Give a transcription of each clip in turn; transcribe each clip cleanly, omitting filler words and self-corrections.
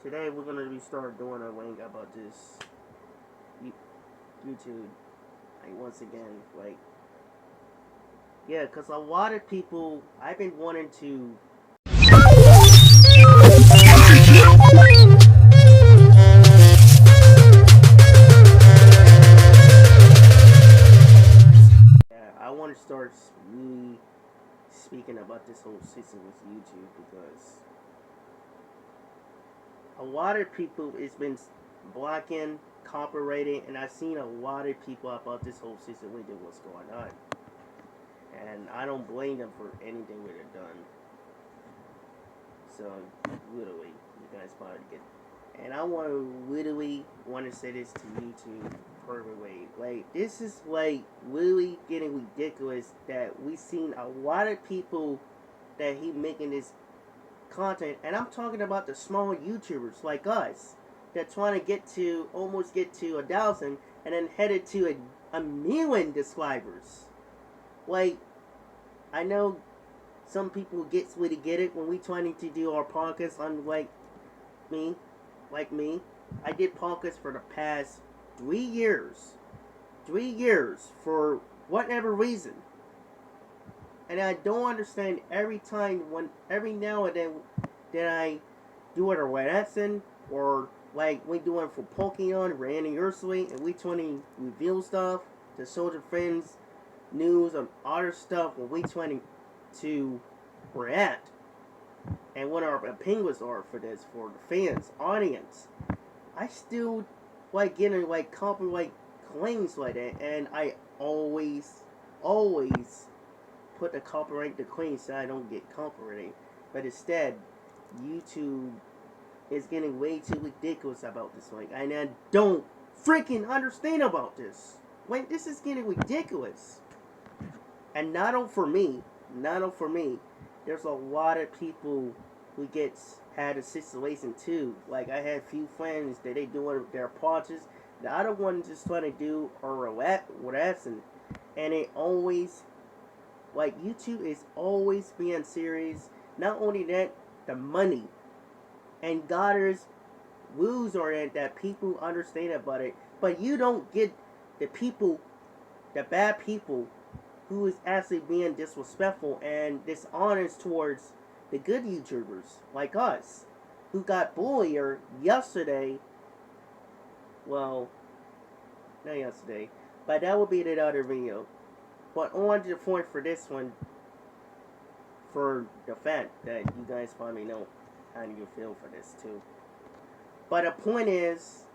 today we're gonna be start doing a link about this YouTube. Like once again, like yeah, cause a lot of people I've been wanting to. Yeah, I want to start me speaking about this whole system with YouTube because a lot of people it's been blocking, copyrighting, and I've seen a lot of people about this whole system with what's going on, and I don't blame them for anything that they've done. So literally, you guys probably get, and I want to literally want to say this to YouTube perfectly. Like this is like really getting ridiculous that we've seen a lot of people that he making this content, and I'm talking about the small YouTubers like us that trying to get to almost get to 1,000 and then headed to a million subscribers. Like I know some people really get it when we trying to do our podcast on me, like me. I did podcasts for the past 3 years. 3 years for whatever reason. And I don't understand every time when every now and then that I do it or Wetson or like we doing for Pokemon or anniversary and we trying to reveal stuff to soldier friends, news and other stuff when we trying to react and what our opinions are for this for the fans, audience. I still like getting like copyright claims like that, and I always put the copyright the claim so I don't get copyrighted. But instead, YouTube is getting way too ridiculous about this. Like, and I don't freaking understand about this. Like, this is getting ridiculous. And not for me. There's a lot of people who had a situation too. Like, I had a few friends that they doing their projects. The other one just trying to do a relaxing, and it always. Like, YouTube is always being serious. Not only that, the money. And Goddard's rules are that people understand about it. But you don't get the people, the bad people, who is actually being disrespectful and dishonest towards the good YouTubers, like us, who got bullied yesterday. Well, not yesterday. But that will be the other video. But on to the point for this one, for the fact that you guys probably know how you feel for this too. But the point is,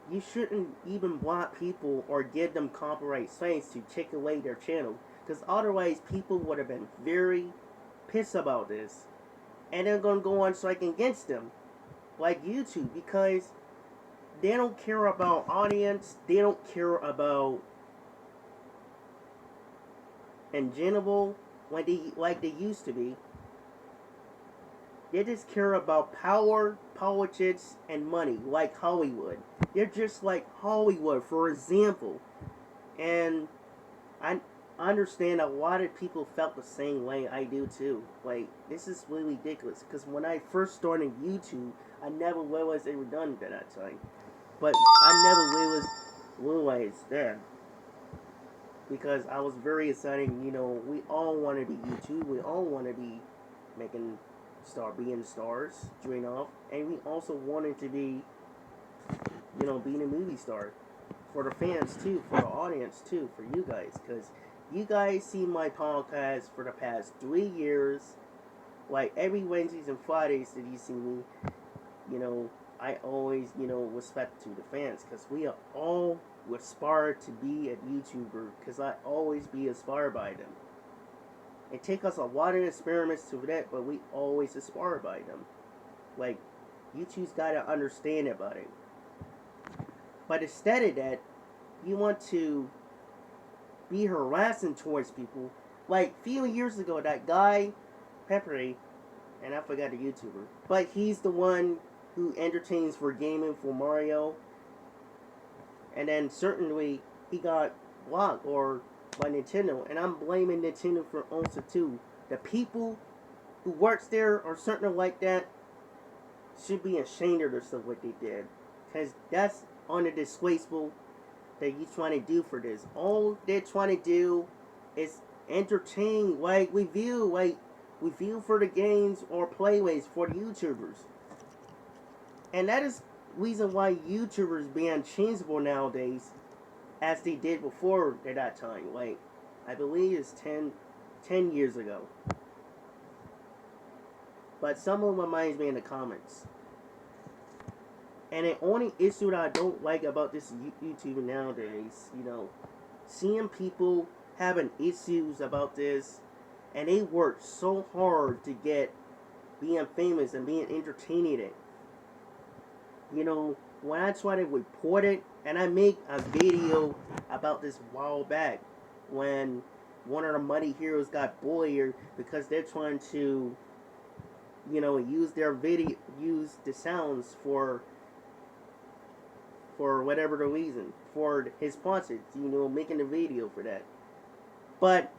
you shouldn't even block people or give them copyright claims to take away their channel. Because otherwise people would have been very pissed about this. And they're going to go on strike against them. Like YouTube. Because they don't care about audience. They don't care about in general, like they used to be. They just care about power, politics, and money, like Hollywood. They're just like Hollywood, for example. And I understand a lot of people felt the same way I do too. Like, this is really ridiculous. Because when I first started YouTube, I never realized they were done at that time. But I never realized that. Because I was very excited, we all want to be YouTube, we all want to be being stars, doing off, and we also wanted to be, being a movie star, for the fans too, for the audience too, for you guys, because you guys see my podcast for the past 3 years, like every Wednesdays and Fridays that you see me, I always, respect to the fans, because we are all aspire to be a YouTuber, because I always be inspired by them. It takes us a lot of experiments to that, but we always aspire by them. Like, YouTube's got to understand about it. But instead of that, you want to be harassing towards people. Like, a few years ago, that guy, Peppery, and I forgot the YouTuber, but he's the one who entertains for gaming for Mario. And then certainly he got blocked or by Nintendo, and I'm blaming Nintendo for also too. The people who works there or something like that should be ashamed of themselves what they did, because that's undisgraceful that you trying to do for this. All they're trying to do is entertain, like review for the games or playways for the YouTubers, and that is reason why YouTubers be unchangeable nowadays, as they did before at that time. Like I believe it's 10 years ago. But someone reminds me in the comments. And the only issue that I don't like about this YouTube nowadays, seeing people having issues about this, and they work so hard to get being famous and being entertaining. When I try to report it, and I make a video about this a while back, when one of the money heroes got bullied because they're trying to, use the sounds for whatever the reason, for his sponsors, making a video for that. But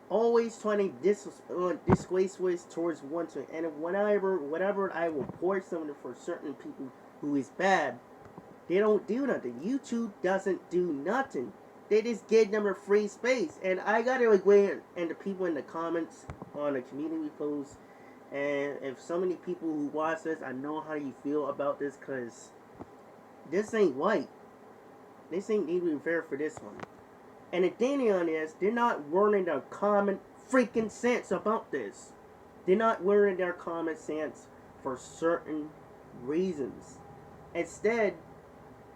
always trying to disgrace towards one to, and whenever I report something for certain people who is bad, they don't do nothing. YouTube doesn't do nothing. They just give them a free space. And I gotta agree, and the people in the comments on the community posts, and if so many people who watch this, I know how you feel about this, because this ain't white. This ain't even fair for this one. And the thing on is, they're not learning their common freaking sense about this. They're not learning their common sense for certain reasons. Instead,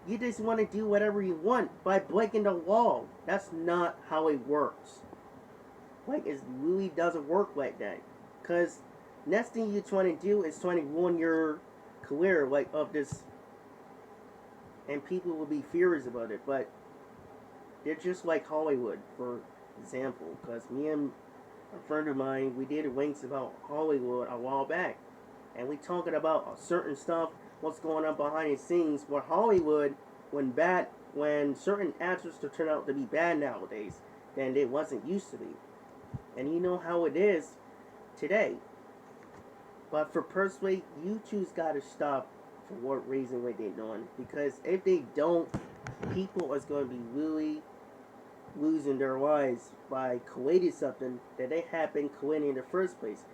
you just want to do whatever you want by breaking the law. That's not how it works. Like, it really doesn't work like that. Because next thing you're trying to do is trying to ruin your career, like, of this. And people will be furious about it. But they're just like Hollywood, for example. Because me and a friend of mine, we did links about Hollywood a while back. And we talking about certain stuff, what's going on behind the scenes with Hollywood, when certain actors turn out to be bad nowadays than they wasn't used to be. And you know how it is today. But for personally, YouTube's got to stop for what reason what they're doing. Because if they don't, people is going to be really losing their lives by creating something that they have been creating in the first place.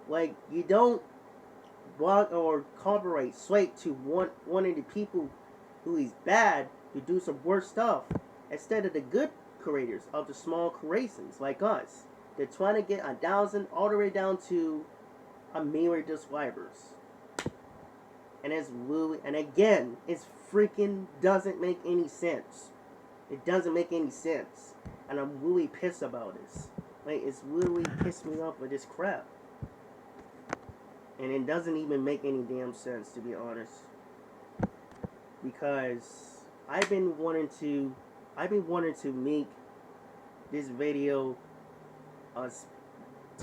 Like, you don't block or copyright straight to one of the people who is bad to do some worse stuff, instead of the good creators of the small creations like us. They're trying to get 1,000 all the way down to a million subscribers. And it's really, and again, it's freaking doesn't make any sense. It doesn't make any sense. And I'm really pissed about this. Like, it's really pissed me off with this crap. And it doesn't even make any damn sense, to be honest. Because I've been wanting to make this video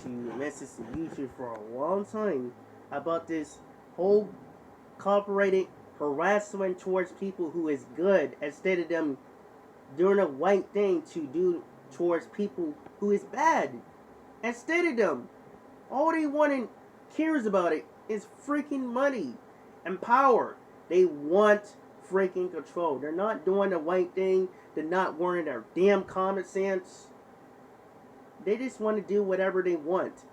to message to YouTube for a long time about this whole copyrighted harassment towards people who is good, instead of them doing the right thing to do towards people who is bad. Instead of them, all they want and cares about it is freaking money and power. They want freaking control. They're not doing the right thing. They're not wearing their damn common sense. They just want to do whatever they want.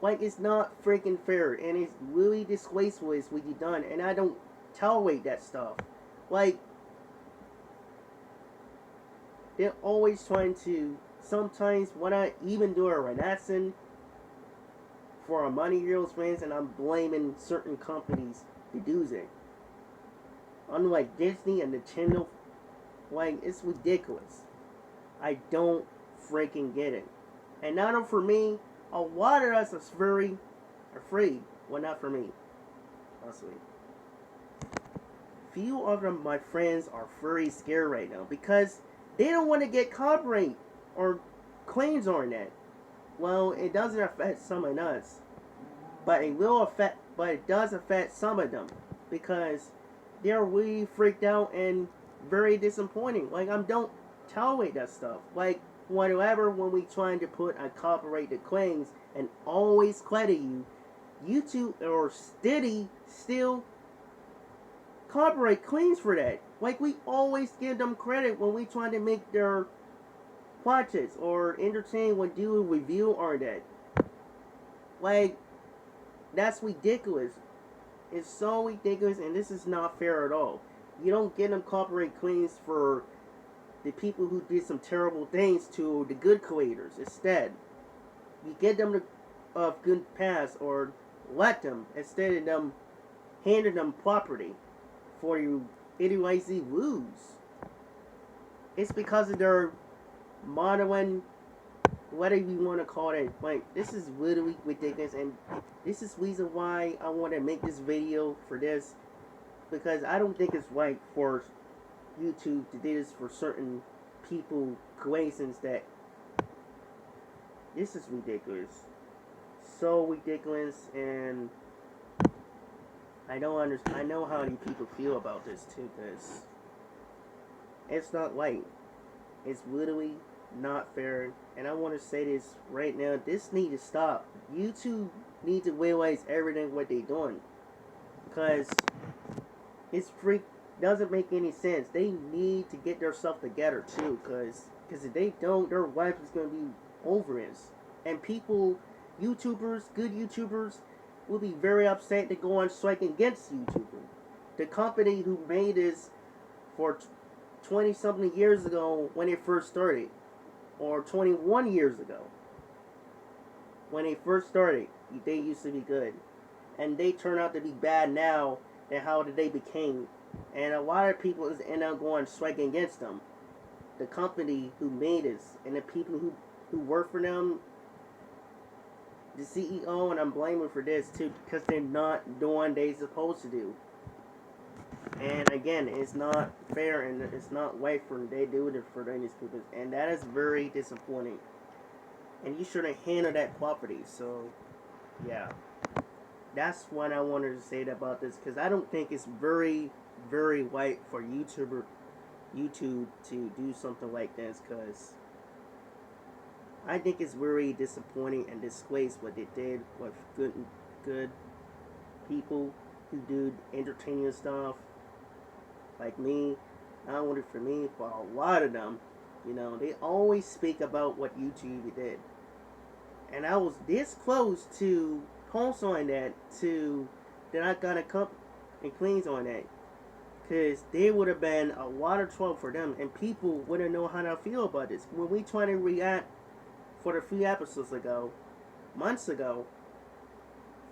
Like, it's not freaking fair, and it's really disgraceful is what you've done, and I don't tolerate that stuff. Like, they're always trying to, sometimes when I even do a renaissance for our Money Heroes fans, and I'm blaming certain companies to do it. Unlike Disney and Nintendo, like, it's ridiculous. I don't freaking get it. And not only for me, a lot of us are very afraid. Well, not for me, honestly. Few of them, my friends, are very scared right now because they don't want to get copyright or claims on that. Well, it doesn't affect some of us, but it does affect some of them because they're really freaked out and very disappointing. Like, I don't tolerate that stuff. Like, whenever when we trying to put a copyrighted claims and always credit you, YouTube or Steady still copyright claims for that. Like, we always give them credit when we try to make their projects or entertain when do a review on that. Like, that's ridiculous. It's so ridiculous, and this is not fair at all. You don't get them copyright claims for the people who did some terrible things to the good creators. Instead, you get them to good pass or let them instead of them handing them property for you idiocy lose. It's because of their modeling, whatever you want to call it. Like, this is literally ridiculous, and this is the reason why I want to make this video for this, because I don't think it's right for YouTube to do this for certain people creations. That this is ridiculous, so ridiculous, and I don't understand. I know how you people feel about this too, because it's not right. It's literally not fair, and I want to say this right now. This need to stop. YouTube need to realize everything what they doing, because it's freak doesn't make any sense. They need to get their stuff together too, because if they don't, their life is gonna be over this, and people, YouTubers, good YouTubers, will be very upset to go on strike against YouTube. The company who made this for 20 something years ago when it first started, or 21 years ago when they first started, they used to be good, and they turn out to be bad now. And how did they became, and a lot of people is end up going striking against them, the company who made this, and the people who work for them, the CEO, and I'm blaming for this too, because they're not doing what they're supposed to do. And again, it's not fair, and it's not right for them. They do it for these people, and that is very disappointing. And you shouldn't handle that property. So, yeah, that's what I wanted to say about this, because I don't think it's very, very right for YouTube to do something like this, because I think it's very disappointing and disgrace what they did with good people who do entertaining stuff. Like me, not only for me, but a lot of them, they always speak about what YouTube did. And I was this close to post on that, that I got a cup and cleans on that. Because there would have been a lot of trouble for them, and people wouldn't know how to feel about this. When we tried to react for the few episodes ago, months ago,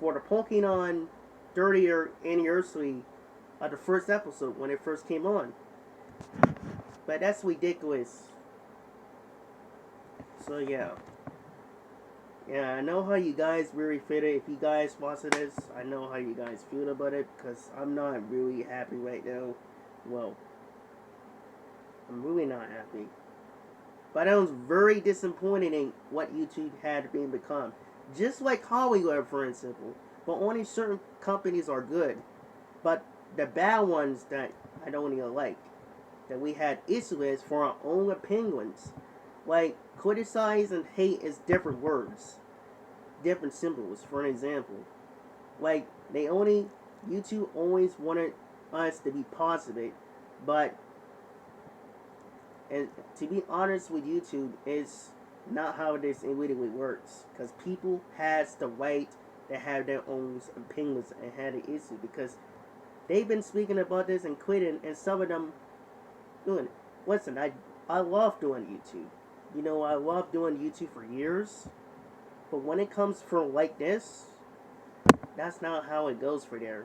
for the Pokemon 30th anniversary of the first episode when it first came on. But that's ridiculous. So yeah. Yeah, I know how you guys really feel it. If you guys watch this, I know how you guys feel about it, because I'm not really happy right now. Well, I'm really not happy. But I was very disappointed in what YouTube had been become. Just like Hollywood, for example. But only certain companies are good. But the bad ones that I don't even like, that we had issues with for our own opinions. Like, criticize and hate is different words. Different symbols, for an example. Like, YouTube always wanted us to be positive, but, and to be honest with YouTube, is not how this really works. Because people has the right to have their own opinions and have the issue, because they've been speaking about this and quitting, and some of them doing it. Listen, I love doing YouTube. I love doing YouTube for years. But when it comes from like this, that's not how it goes for there.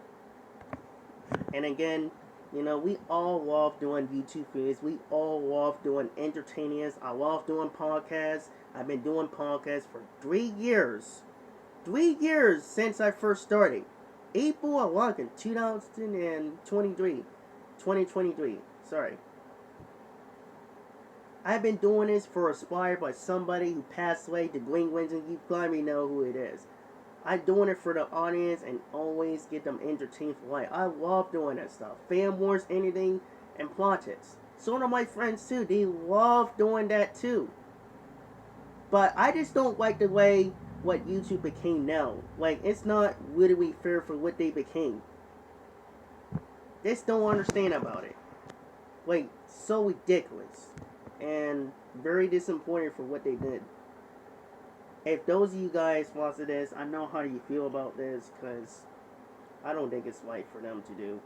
And again, we all love doing YouTube videos. We all love doing entertainers. I love doing podcasts. I've been doing podcasts for 3 years. 3 years since I first started. April 11, 2023. 2023. Sorry. I've been doing this for inspired by somebody who passed away, the Green Wings, and you probably know who it is. I'm doing it for the audience and always get them entertained for life. I love doing that stuff. Fan wars, anything, and projects. Some of my friends too, they love doing that too. But I just don't like the way what YouTube became now. Like, it's not literally fair for what they became. Just don't understand about it. Like, so ridiculous. And very disappointed for what they did. If those of you guys watching this, I know how you feel about this, because I don't think it's right for them to do.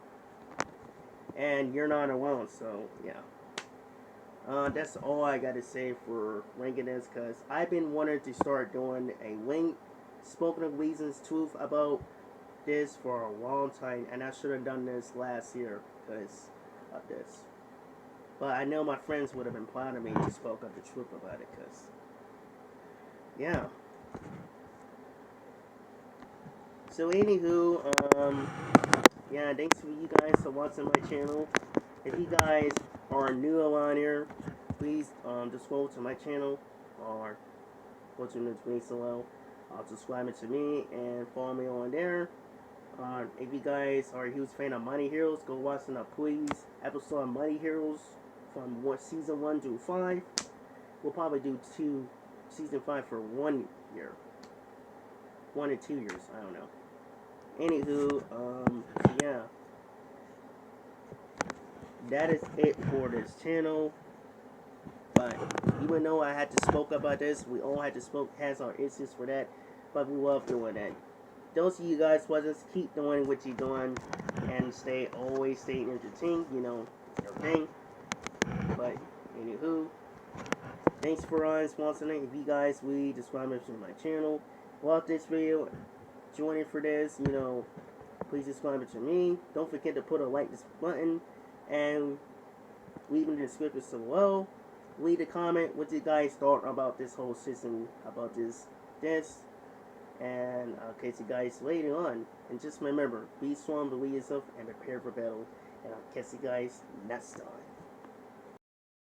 And you're not alone, so yeah. That's all I gotta say for ranking this, because I've been wanting to start doing a link, spoken of reasons, truth about this for a long time, and I should have done this last year because of this. But I know my friends would have been proud of me to spoke up the truth about it, because, yeah. So, anywho, yeah, thanks for you guys for watching my channel. If you guys are new around here, please just go to my channel or go to the subscribe to me and follow me on there. If you guys are a huge fan of Mighty Heroes, go watch the Please episode of Mighty Heroes from season 1 through 5. We'll probably do season 5 for 1 year. 1 or 2 years, I don't know. Anywho, yeah. That is it for this channel. But even though I had to spoke about this, we all had to has our issues for that. But we love doing that. Those of you guys wasn't, keep doing what you're doing and always stay entertained, you know, your thing. But anywho, thanks for sponsoring. If you guys really subscribe to my channel, watch this video, join in for this, you know, please subscribe to me. Don't forget to put a like this button and leave in the description below. Leave a comment what you guys thought about this whole system, about this. And I'll catch you guys later on. And just remember, be strong, believe yourself, and prepare for battle. And I'll catch you guys next time.